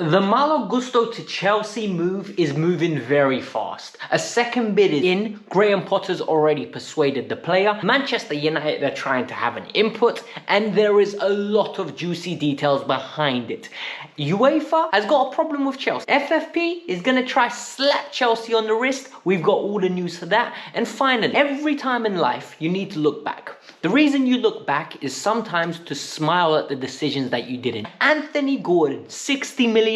The Malo Gusto to Chelsea move is moving very fast. A second bid is in. Graham Potter's already persuaded the player. Manchester United are trying to have an input, and there is a lot of juicy details behind it. UEFA has got a problem with Chelsea. FFP is going to try slap Chelsea on the wrist. We've got all the news for that. And finally, every time in life, you need to look back. The reason you look back is sometimes to smile at the decisions that you didn't. Anthony Gordon, £60 million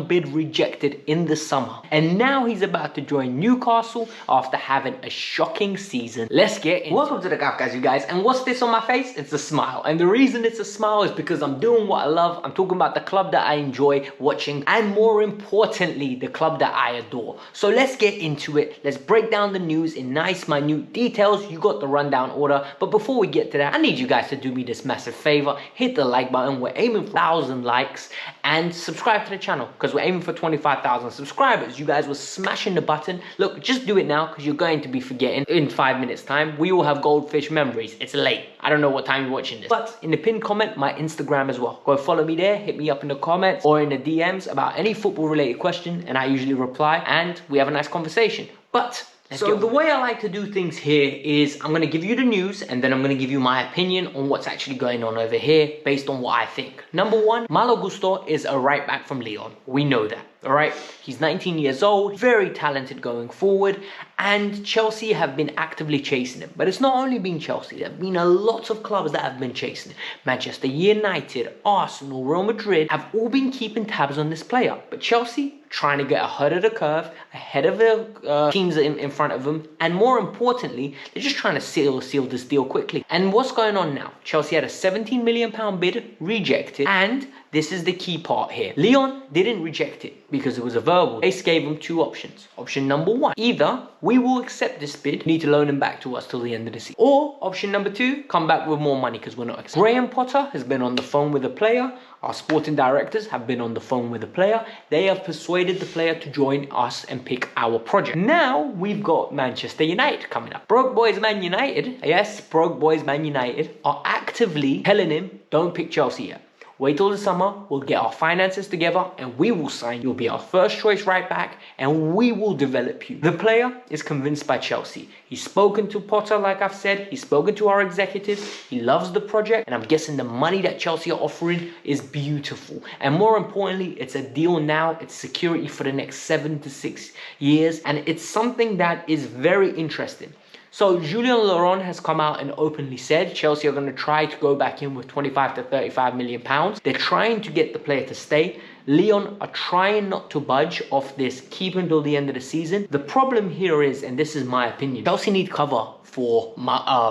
bid rejected in the summer. And now he's about to join Newcastle after having a shocking season. Let's get into it. Welcome to the Kavkas View, guys. And what's this on my face? It's a smile. And the reason it's a smile is because I'm doing what I love. I'm talking about the club that I enjoy watching. And more importantly, the club that I adore. So let's get into it. Let's break down the news in nice, minute details. You got the rundown order. But before we get to that, I need you guys to do me this massive favor. Hit the like button. We're aiming for 1,000 likes. And subscribe to the channel because we're aiming for 25,000 subscribers. You guys were smashing the button. Look, just do it now because you're going to be forgetting in 5 minutes time. We all have goldfish memories. It's late. I don't know what time you're watching this. But in the pinned comment, my Instagram as well. Go follow me there. Hit me up in the comments or in the DMs about any football related question. And I usually reply and we have a nice conversation. But so the way I like to do things here is I'm going to give you the news and then I'm going to give you my opinion on what's actually going on over here based on what I think. Number one, Malo Gusto is a right back from Lyon. We know that. All right, he's 19 years old, very talented going forward, and Chelsea have been actively chasing him. But it's not only been Chelsea, there have been a lot of clubs that have been chasing him. Manchester United, Arsenal, Real Madrid have all been keeping tabs on this player. But Chelsea trying to get ahead of the curve, ahead of the teams in front of them, and more importantly, they're just trying to seal this deal quickly. And what's going on now? Chelsea had a £17 million bid rejected, and this is the key part here. Lyon didn't reject it because it was a verbal. They gave him two options. Option number one, either we will accept this bid, you need to loan him back to us till the end of the season. Or option number two, come back with more money because we're not accepting. Graham Potter has been on the phone with the player. Our sporting directors have been on the phone with the player. They have persuaded the player to join us and pick our project. Now we've got Manchester United coming up. Broke boys Man United, yes, broke boys Man United are actively telling him, don't pick Chelsea yet. Wait till the summer, we'll get our finances together and we will sign. You'll be our first choice right back and we will develop you. The player is convinced by Chelsea. He's spoken to Potter, like I've said. He's spoken to our executives. He loves the project and I'm guessing the money that Chelsea are offering is beautiful. And more importantly, it's a deal now. It's security for the next 7 to 6 years and it's something that is very interesting. So Julien Laurent has come out and openly said Chelsea are going to try to go back in with 25 to 35 million pounds. They're trying to get the player to stay. Lyon are trying not to budge off this, keep until the end of the season. The problem here is, and this is my opinion, Chelsea need cover for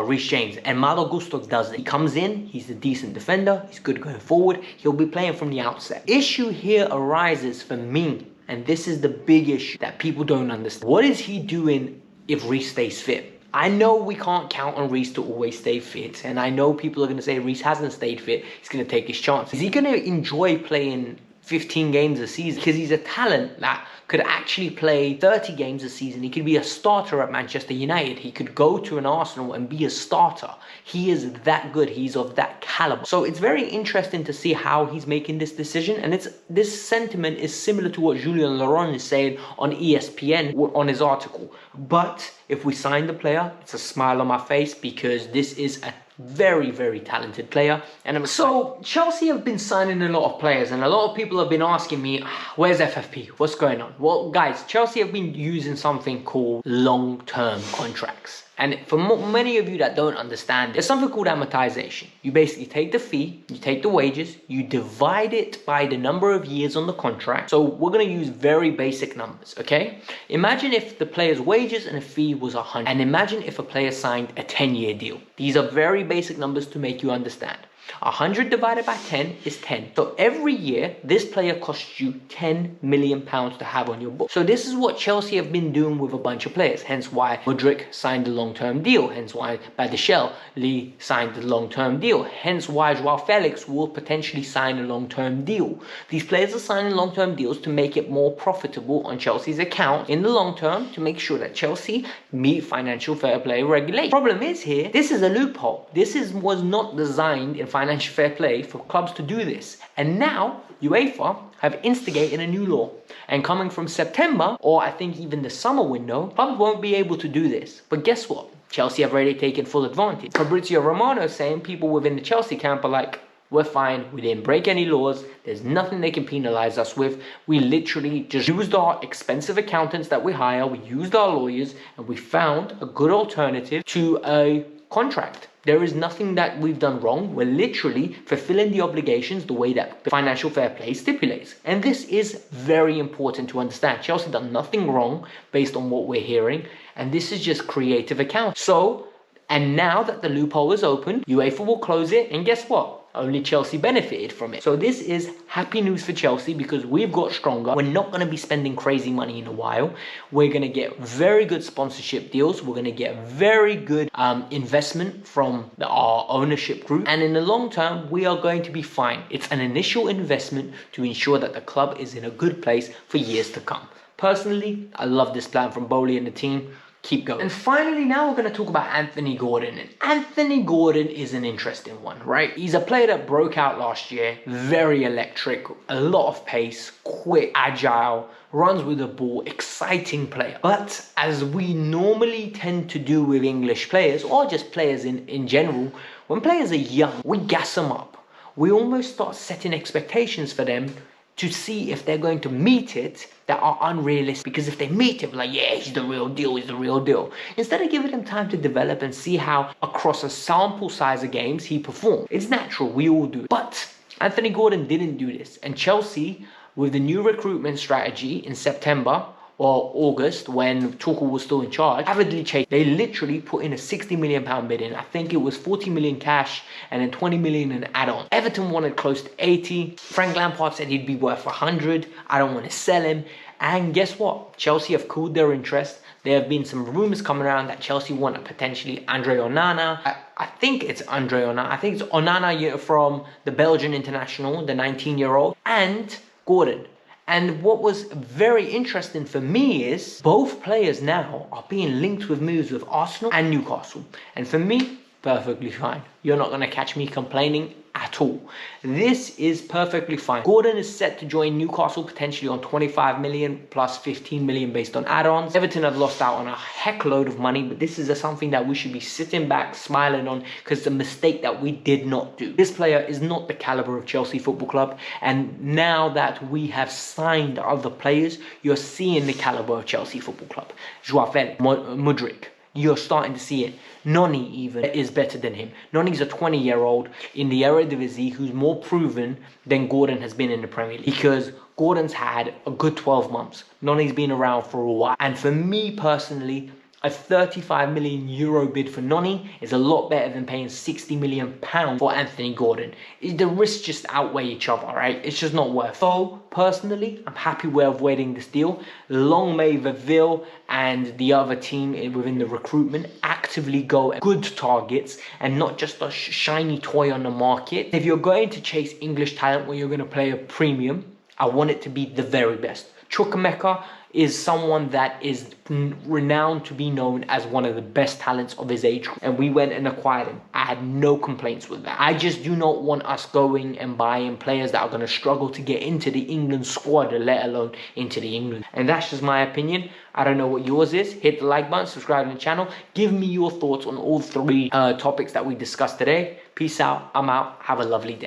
Reece James, and Malo Gusto does it. He comes in, he's a decent defender, he's good going forward, he'll be playing from the outset. Issue here arises for me, and this is the big issue that people don't understand. What is he doing if Reece stays fit? I know we can't count on Reece to always stay fit. And I know people are going to say Reece hasn't stayed fit. He's going to take his chance. Is he going to enjoy playing 15 games a season? Because he's a talent that could actually play 30 games a season. He could be a starter at Manchester United. He could go to an Arsenal and be a starter. He is that good. He's of that caliber. So it's very interesting to see how he's making this decision. And this sentiment is similar to what Julien Laurent is saying on ESPN on his article. But if we sign the player, it's a smile on my face because this is a very, very talented player. And so Chelsea have been signing a lot of players and a lot of people have been asking me, where's FFP? What's going on? Well, guys, Chelsea have been using something called long-term contracts. And for many of you that don't understand, there's something called amortization. You basically take the fee, you take the wages, you divide it by the number of years on the contract. So we're going to use very basic numbers, okay? Imagine if the player's wages and a fee was 100. And imagine if a player signed a 10-year deal. These are very basic numbers to make you understand. 100 divided by 10 is 10. So every year, this player costs you £10 million to have on your book. So this is what Chelsea have been doing with a bunch of players. Hence why Mudryk signed a long-term deal. Hence why Badiashile Lee signed a long-term deal. Hence why Joao Felix will potentially sign a long-term deal. These players are signing long-term deals to make it more profitable on Chelsea's account in the long term to make sure that Chelsea meet financial fair play regulations. Problem is here, this is a loophole. This was not designed in financial fair play for clubs to do this. And now UEFA have instigated a new law. And coming from September, or I think even the summer window, clubs won't be able to do this. But guess what? Chelsea have already taken full advantage. Fabrizio Romano saying people within the Chelsea camp are like, we're fine, we didn't break any laws, there's nothing they can penalize us with. We literally just used our expensive accountants that we hire, we used our lawyers, and we found a good alternative to a contract. There is nothing that we've done wrong. We're literally fulfilling the obligations the way that the financial fair play stipulates. And this is very important to understand. Chelsea done nothing wrong based on what we're hearing. And this is just creative accounting. So, and now that the loophole is open, UEFA will close it. And guess what? Only Chelsea benefited from it. So this is happy news for Chelsea because we've got stronger. We're not going to be spending crazy money in a while. We're going to get very good sponsorship deals. We're going to get very good investment from our ownership group. And in the long term, we are going to be fine. It's an initial investment to ensure that the club is in a good place for years to come. Personally, I love this plan from Bowley and the team. Keep going. And finally, now we're going to talk about Anthony Gordon. And Anthony Gordon is an interesting one, right? He's a player that broke out last year, very electric, a lot of pace, quick, agile, runs with the ball, exciting player. But as we normally tend to do with English players, or just players in general, when players are young, we gas them up. We almost start setting expectations for them to see if they're going to meet it that are unrealistic. Because if they meet it, like, yeah, he's the real deal, he's the real deal. Instead of giving him time to develop and see how across a sample size of games he performed. It's natural, we all do it. But Anthony Gordon didn't do this. And Chelsea, with the new recruitment strategy in September, or August, when Tuchel was still in charge, avidly chased. They literally put in a £60 million bid in. I think it was 40 million cash and then 20 million in add-on. Everton wanted close to 80. Frank Lampard said he'd be worth 100. I don't want to sell him. And guess what? Chelsea have cooled their interest. There have been some rumours coming around that Chelsea want potentially Andre Onana. I think it's Andre Onana. I think it's Onana from the Belgian international, the 19-year-old, and Gordon. And what was very interesting for me is both players now are being linked with moves with Arsenal and Newcastle. And for me, perfectly fine. You're not going to catch me complaining at all. This is perfectly fine. Gordon is set to join Newcastle potentially on 25 million plus 15 million based on add-ons. Everton have lost out on a heck load of money, but this is something that we should be sitting back smiling on because it's a mistake that we did not do. This player is not the caliber of Chelsea Football Club, and now that we have signed other players, you're seeing the caliber of Chelsea Football Club. Joao Felix, Mudryk. You're starting to see it. Noni even is better than him. Noni's a 20-year-old in the Eredivisie who's more proven than Gordon has been in the Premier League. Because Gordon's had a good 12 months. Noni's been around for a while. And for me personally, a 35 million euro bid for Noni is a lot better than paying 60 million pounds for Anthony Gordon. The risks just outweigh each other, right? It's just not worth it. So, personally, I'm happy we're avoiding this deal. Long may Vaville and the other team within the recruitment actively go at good targets and not just a shiny toy on the market. If you're going to chase English talent where you're going to play a premium, I want it to be the very best. Chukwuemeka is someone that is renowned to be known as one of the best talents of his age, and we went and acquired him. I had no complaints with that. I just do not want us going and buying players that are going to struggle to get into the England squad, let alone into the England. And that's just my opinion. I don't know what yours is. Hit the like button, subscribe to the channel. Give me your thoughts on all three topics that we discussed today. Peace out. I'm out. Have a lovely day.